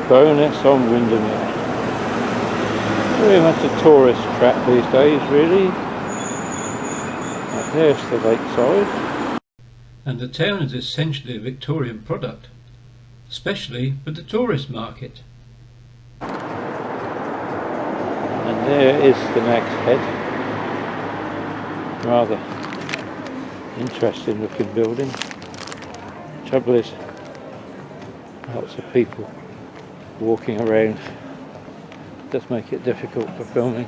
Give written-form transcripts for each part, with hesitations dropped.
Bowness on Windermere. Very much a tourist trap these days, really. There's the lakeside. And the town is essentially a Victorian product, especially for the tourist market. And there is the next head. Rather interesting looking building. Trouble is, lots of people walking around does make it difficult for filming.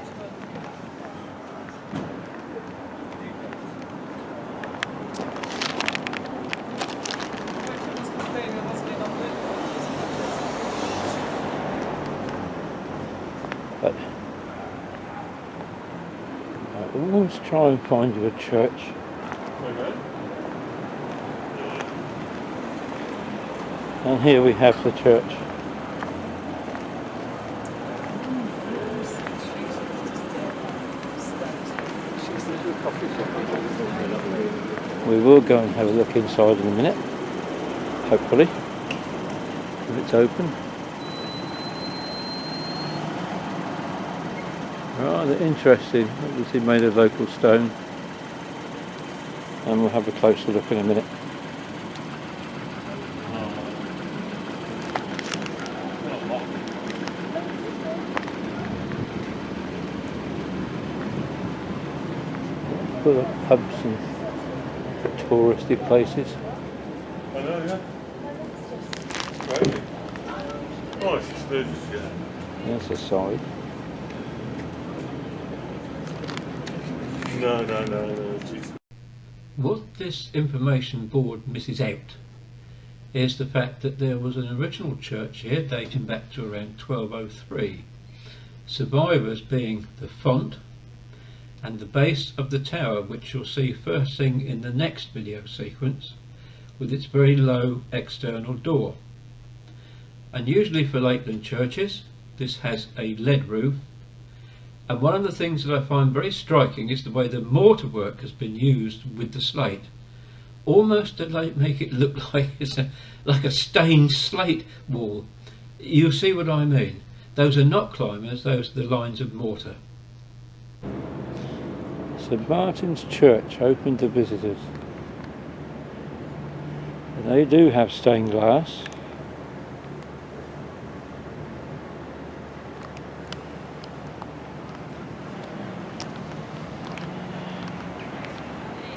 But I always try and find you a church. And here we have the church. We will go and have a look inside in a minute, hopefully, if it's open. Rather interesting, obviously made of local stone, and we'll have a closer look in a minute. Full of pubs and touristy places. I know, yeah. Great. Oh, it's just yeah. There's the side. No. Geez. What this information board misses out is the fact that there was an original church here dating back to around 1203. Survivors being the font and the base of the tower, which you'll see first thing in the next video sequence, with its very low external door. Unusually for Lakeland churches, this has a lead roof, and one of the things that I find very striking is the way the mortar work has been used with the slate, almost to make it look like it's like a stained slate wall. You see what I mean? Those are not climbers, those are the lines of mortar. St Martin's Church open to visitors. And they do have stained glass.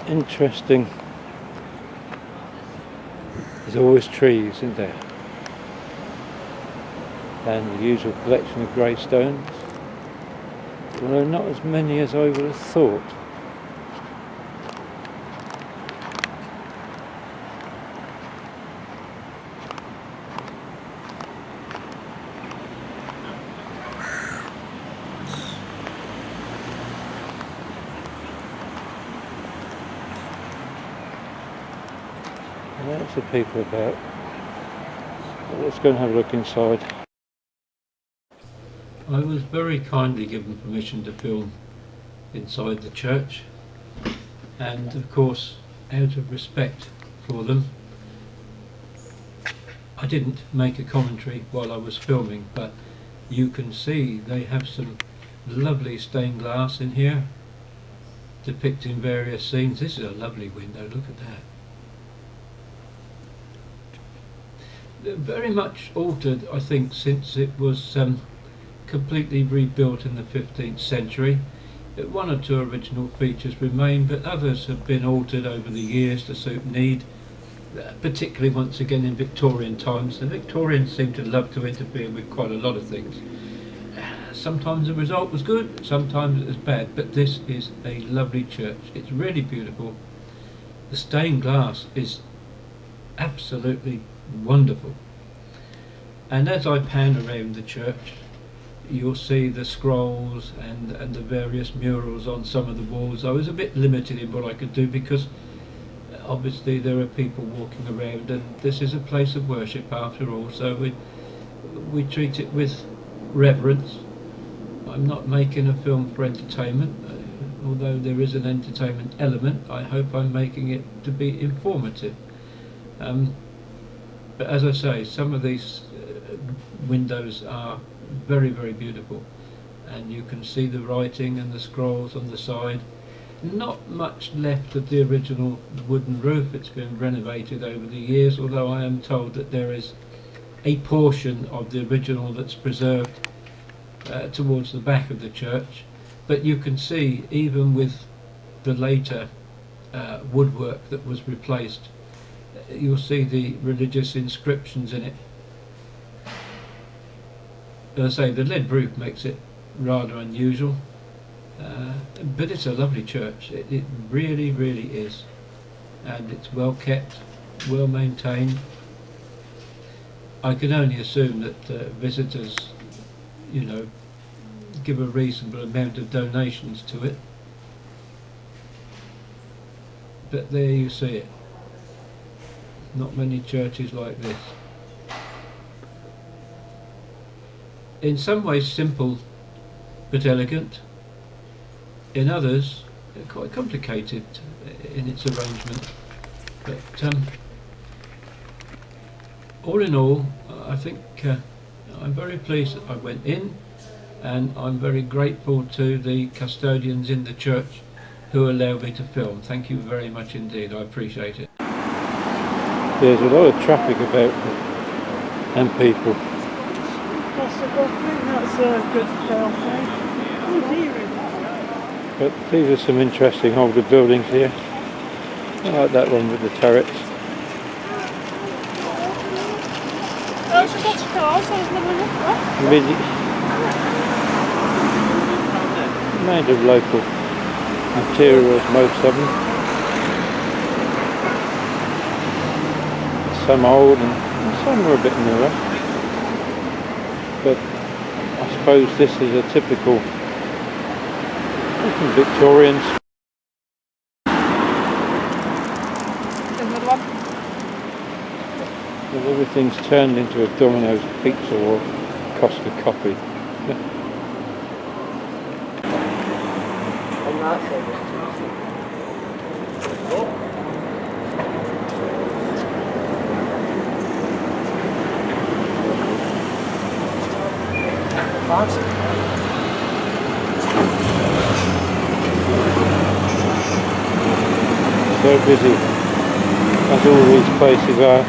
Interesting. There's always trees, isn't there? And the usual collection of grey stones. Although not as many as I would have thought. Lots of people about. But let's go and have a look inside. I was very kindly given permission to film inside the church, and of course, out of respect for them, I didn't make a commentary while I was filming, but you can see they have some lovely stained glass in here depicting various scenes. This is a lovely window, look at that. Very much altered, I think, since it was completely rebuilt in the 15th century. One or two original features remain, but others have been altered over the years to suit need, particularly once again in Victorian times. The Victorians seem to love to interfere with quite a lot of things. Sometimes the result was good, sometimes it was bad, but this is a lovely church. It's really beautiful. The stained glass is absolutely wonderful. And as I pan around the church, you'll see the scrolls and the various murals on some of the walls. I was a bit limited in what I could do because obviously there are people walking around, and this is a place of worship after all, so we treat it with reverence. I'm not making a film for entertainment, although there is an entertainment element. I hope I'm making it to be informative. But as I say, some of these windows are very, very beautiful, and you can see the writing and the scrolls on the side. Not much left of the original wooden roof. It's been renovated over the years, although I am told that there is a portion of the original that's preserved towards the back of the church. But you can see, even with the later woodwork that was replaced, you'll see the religious inscriptions in it. As I say, the lead roof makes it rather unusual, but it's a lovely church. It really, really is, and it's well kept, well maintained. I can only assume that visitors, you know, give a reasonable amount of donations to it. But there you see it. Not many churches like this. In some ways simple but elegant. In others quite complicated in its arrangement. But all in all, I think I'm very pleased that I went in, and I'm very grateful to the custodians in the church who allowed me to film. Thank you very much indeed. I appreciate it. There's a lot of traffic about and people. That's a good film. But these are some interesting older buildings here. I like that one with the turrets. Really made of local materials, most of them. Some old and some are a bit newer. But I suppose this is a typical Victorian. Well, everything's turned into a Domino's pizza or Costa coffee. So busy as all these places are.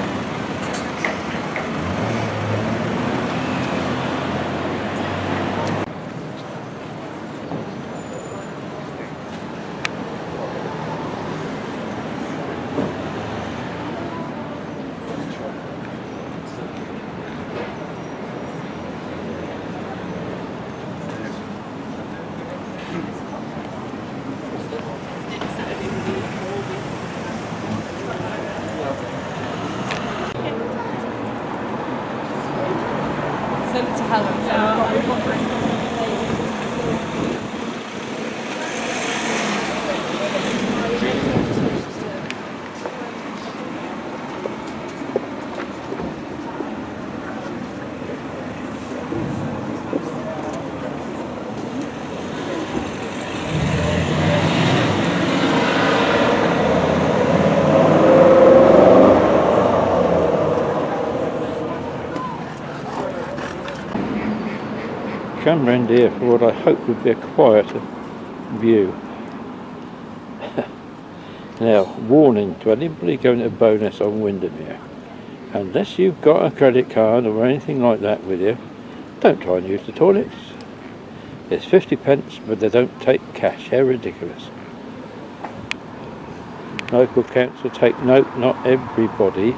Come round here for what I hope would be a quieter view. Now, warning to anybody going to Bowness on Windermere: unless you've got a credit card or anything like that with you, don't try and use the toilets. It's 50p, but they don't take cash. How ridiculous. Local council, take note, not everybody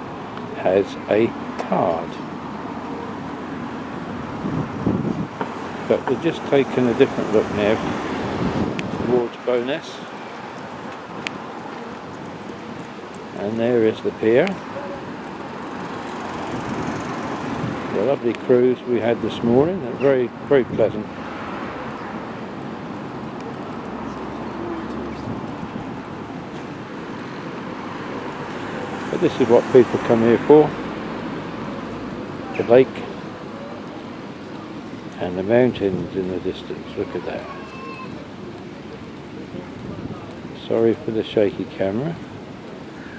has a card. But we're just taking a different look now towards Bowness, and there is the pier. a lovely cruise we had this morning. Very, very pleasant. But this is what people come here for. The lake and the mountains in the distance. Look at that. Sorry for the shaky camera.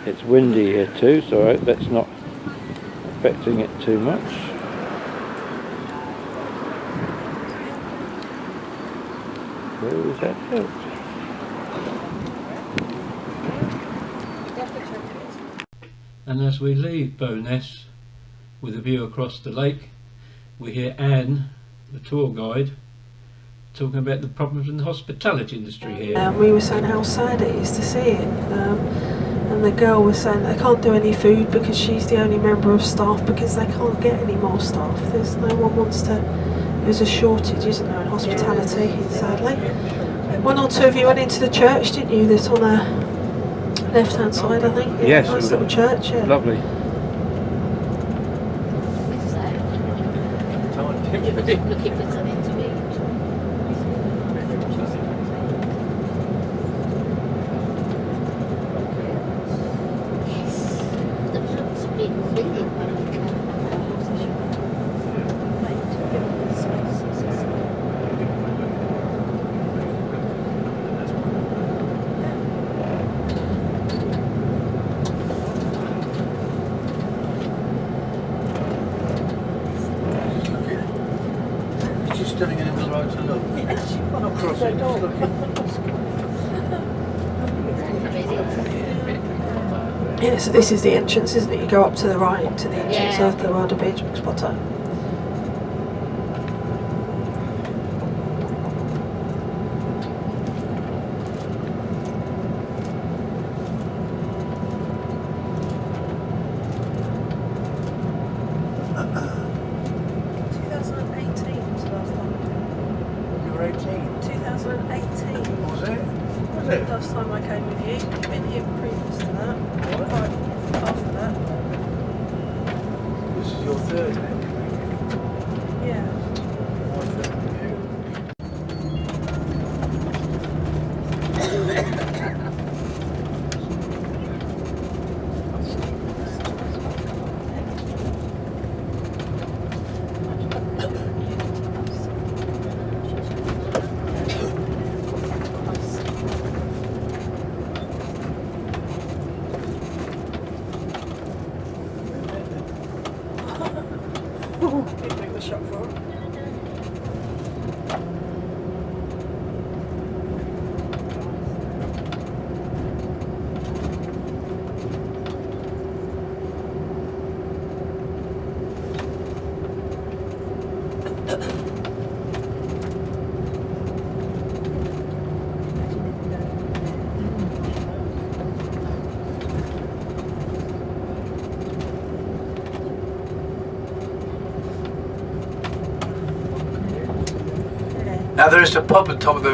It's windy here too, so I hope that's not affecting it too much. Where is that out? And as we leave Bowness with a view across the lake, we hear Anne, the tour guide, talking about the problems in the hospitality industry here. We were saying how sad it is to see it. And the girl was saying they can't do any food because she's the only member of staff because they can't get any more staff. There's no one wants to. There's a shortage, isn't there, in hospitality, sadly. One or two of you went into the church, didn't you? That's on the left-hand side, I think. Yeah, Yes, nice little church. Yeah. Lovely. Looking for something to eat. Standing in the middle of the road to look. Yes, I'm not crossing, just looking. Yeah, so this is the entrance, isn't it? You go up to the right to the entrance of the Wilder Beach Spotter. Last time I came with you, you've been here previous to that. Right. After that. This is your third, Yeah. my third Take the shop for it. Now there is a pub at the top of the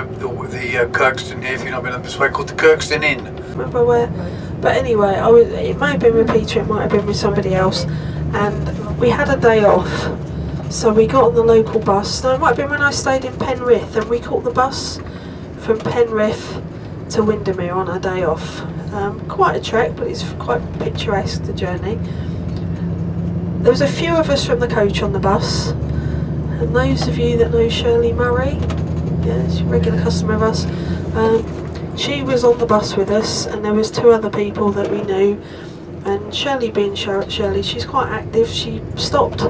Kirkstone here, if you've not been up this way, called the Kirkstone Inn. Remember where? But anyway, it might have been with Peter, it might have been with somebody else, and we had a day off, so we got on the local bus. No, it might have been when I stayed in Penrith, and we caught the bus from Penrith to Windermere on our day off. Quite a trek, but it's quite picturesque, the journey. There was a few of us from the coach on the bus, and those of you that know Shirley Murray, yeah, she's a regular customer of us, she was on the bus with us, and there was two other people that we knew, and Shirley being Shirley, she's quite active. She stopped,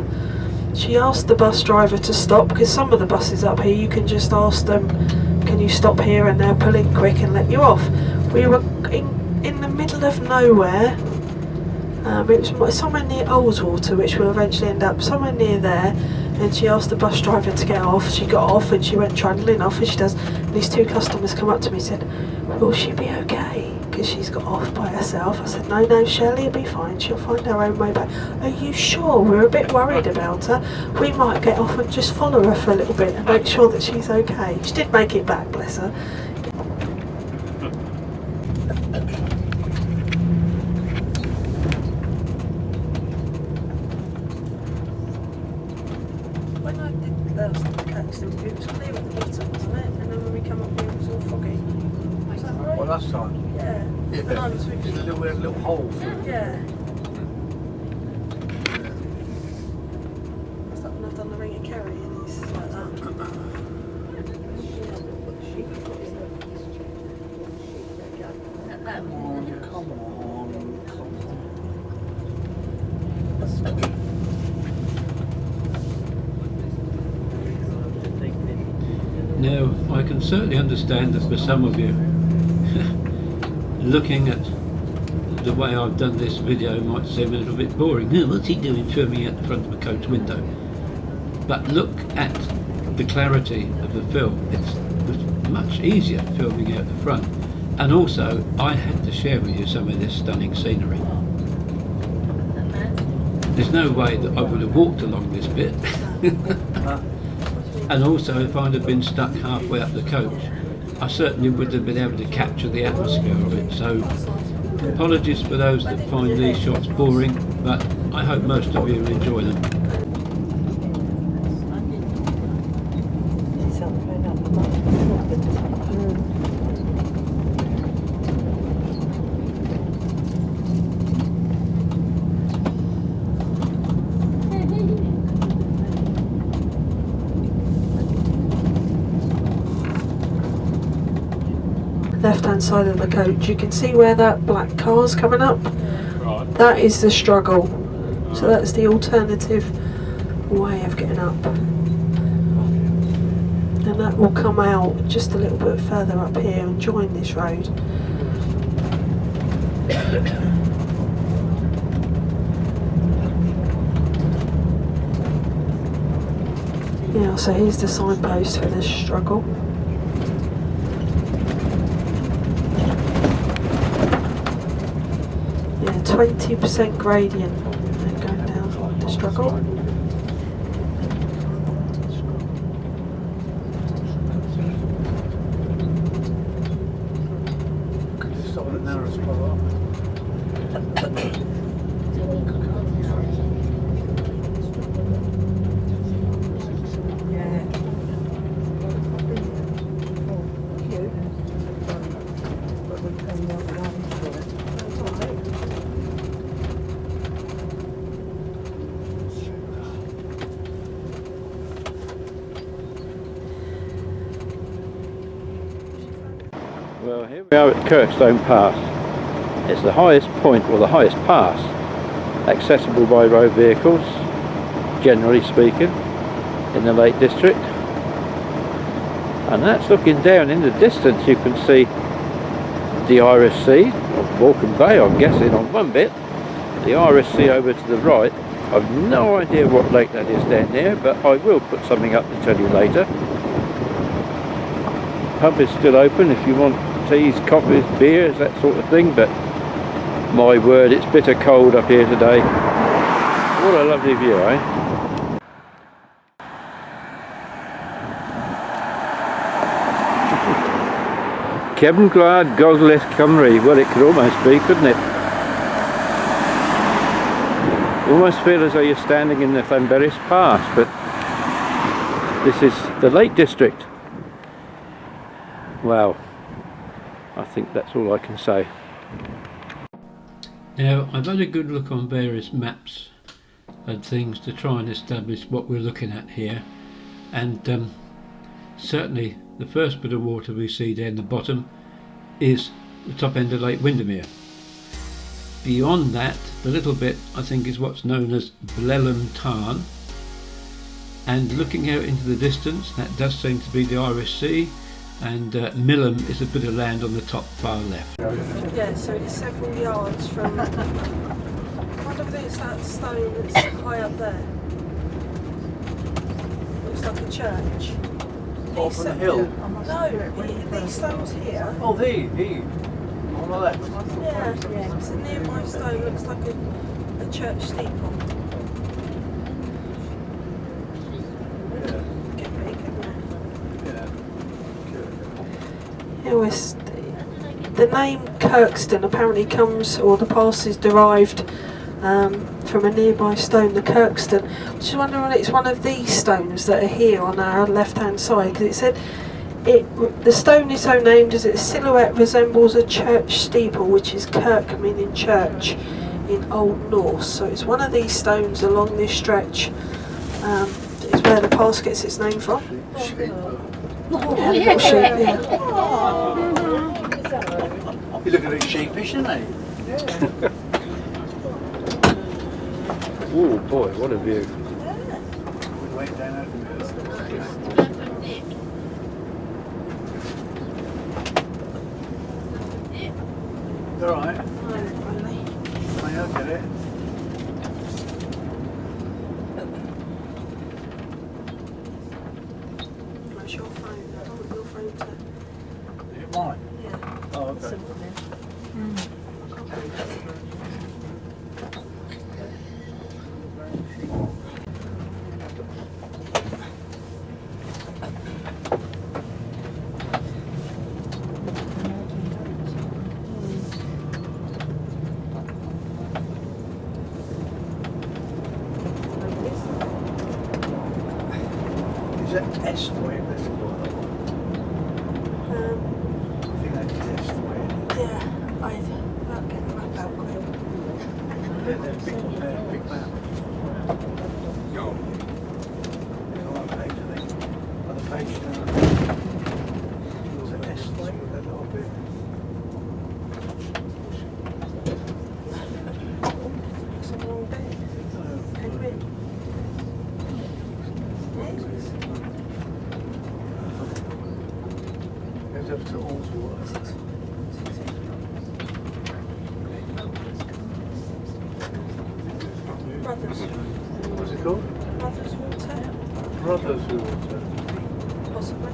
she asked the bus driver to stop, because some of the buses up here you can just ask them, can you stop here, and they'll pull in quick and let you off. We were in the middle of nowhere. It was somewhere near Ullswater, which will eventually end up somewhere near there, and she asked the bus driver to get off. She got off and she went trundling off, as she does, and these two customers come up to me and said, will she be okay, because she's got off by herself? I said, no Shirley will be fine, she'll find her own way back. Are you sure? We're a bit worried about her. We might get off and just follow her for a little bit and make sure that she's okay. She did make it back, bless her. last time? Yeah. Yeah. When I was with It's a you. little hole through it. Yeah. It's like when I've done the Ring of Kerry and it's like that. Come on, come on, come on. Now, I can certainly understand that for some of you, looking at the way I've done this video might seem a little bit boring. Oh, what's he doing filming at the front of a coach window? But look at the clarity of the film. It's much easier filming out the front. And also, I had to share with you some of this stunning scenery. There's no way that I would have walked along this bit. And also, if I'd have been stuck halfway up the coach, I certainly wouldn't have been able to capture the atmosphere of it. So, apologies for those that find these shots boring, but I hope most of you enjoy them. Left hand side of the coach, you can see where that black car's coming up. Right. That is the struggle. So that's the alternative way of getting up. And that will come out just a little bit further up here and join this road. Yeah, so here's the signpost for this struggle. Yeah, 20% gradient and going down the struggle. Could you stop at the narrow spot? Well, here we are at Kirkstone Pass. It's the highest point, or the highest pass, accessible by road vehicles, generally speaking, in the Lake District. And that's looking down in the distance. You can see the Irish Sea, or Walkham Bay I'm guessing, on one bit. The Irish Sea over to the right. I've no idea what lake that is down there, but I will put something up to tell you later. Pub is still open if you want teas, coffees, beers, that sort of thing, but my word, it's bitter cold up here today. What a lovely view, eh? Kevin Glad Gogleth Cymru. Well, it could almost be, couldn't it? You almost feel as though you're standing in the Llanberis Pass, but this is the Lake District. Wow, I think that's all I can say. Now, I've had a good look on various maps and things to try and establish what we're looking at here, and certainly the first bit of water we see down the bottom is the top end of Lake Windermere. Beyond that, the little bit I think is what's known as Blelham Tarn, and looking out into the distance, that does seem to be the Irish Sea, and Millham is a bit of land on the top far left. Yeah, so it's several yards from... I wonder if it's that stone that's high up there. Looks like a church. Off These on the hill? No, these stones here. Oh, he, on the left. Yeah, it's a nearby stone, looks like a church steeple. Could be, couldn't it? Yeah. It was, the name Kirkstone apparently comes, or the pass is derived from a nearby stone, the Kirkstone. I just wonder if it's one of these stones that are here on our left hand side, because it said The stone is so named as its silhouette resembles a church steeple, which is kirk meaning church in Old Norse. So it's one of these stones along this stretch. It's where the pass gets its name from. Yeah, little sheep, yeah. You look a bit sheepish, isn't he? Oh boy, what a view. Wait down over there. Alright. I'll get it. Where's your phone? I don't want your phone to... Is it mine? Yeah. Oh, okay. Is that S for it? That's the one. I think that is S for it. Yeah, I'll get the map out quick. Big map. On that page, I think. On the page down. Is that S for it? That little bit. It's a long bit. Penrith. Goes up to Ullswater. Brothers. What's it called? Brothers Water, Brothers Water. possibly.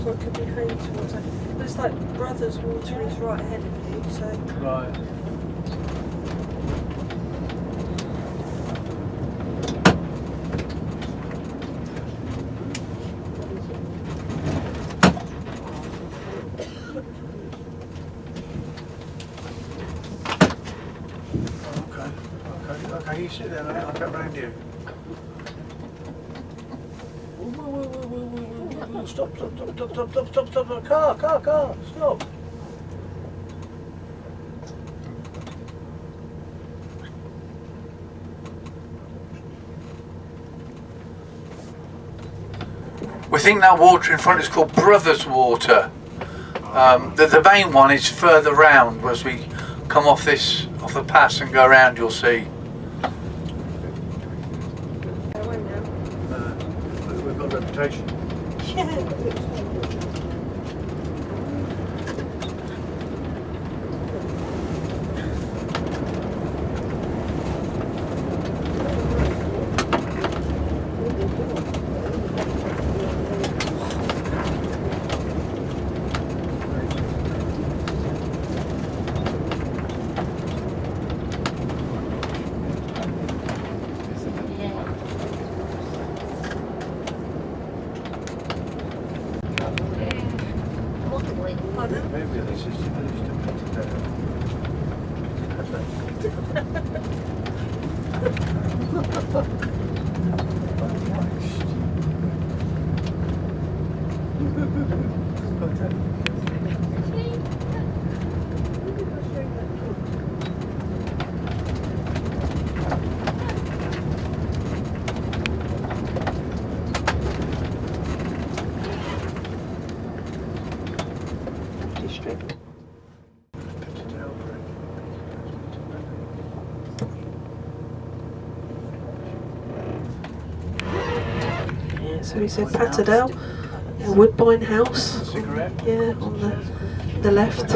So it could be Hayes Water. Looks like Brothers Water is right ahead of you, so... Right. Okay, you sit there, I'll get round you. Whoa. Stop, car, stop. We think that water in front is called Brothers Water. The main one is further round as we come off the pass and go around, you'll see. We've got a reputation. Maybe this is the village to put it District. Yeah, so he said Patterdale, a Woodbine house. Yeah, on the left.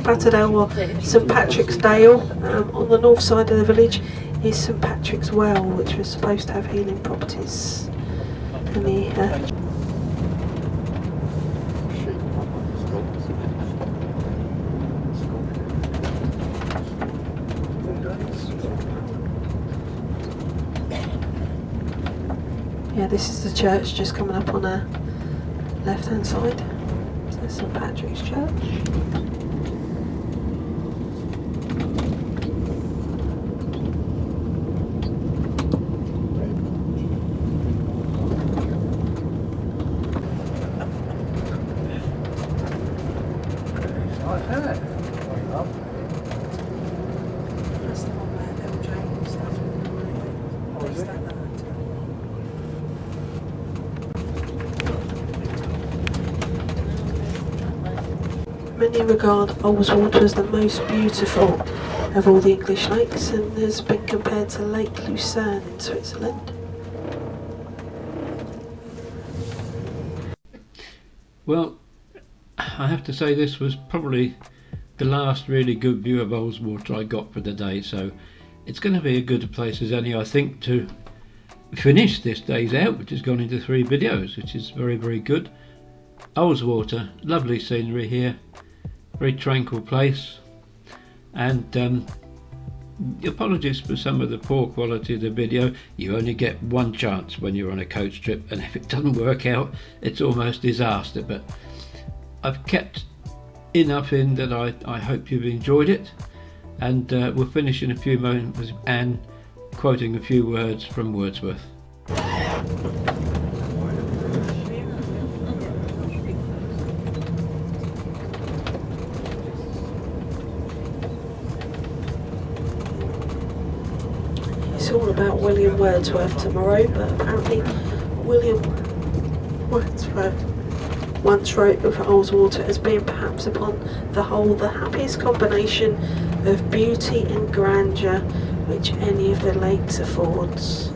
Patterdale or St Patrick's Dale. On the north side of the village is St Patrick's Well, which was supposed to have healing properties. And the yeah, this is the church just coming up on our left hand side. So that's St Patrick's Church. Many regard Ullswater as the most beautiful of all the English lakes and has been compared to Lake Lucerne in Switzerland. Well, I have to say this was probably the last really good view of Ullswater I got for the day, so it's going to be a good place as any, I think, to finish this day's out, which has gone into 3 videos, which is very, very good. Ullswater, lovely scenery here, very tranquil place, and apologies for some of the poor quality of the video. You only get one chance when you're on a coach trip, and if it doesn't work out, it's almost disaster, but I've kept enough in that I hope you've enjoyed it, and we'll finish in a few moments with Anne quoting a few words from Wordsworth. It's all about William Wordsworth tomorrow, but apparently William Wordsworth once wrote of Ullswater as being perhaps upon the whole the happiest combination of beauty and grandeur which any of the lakes affords.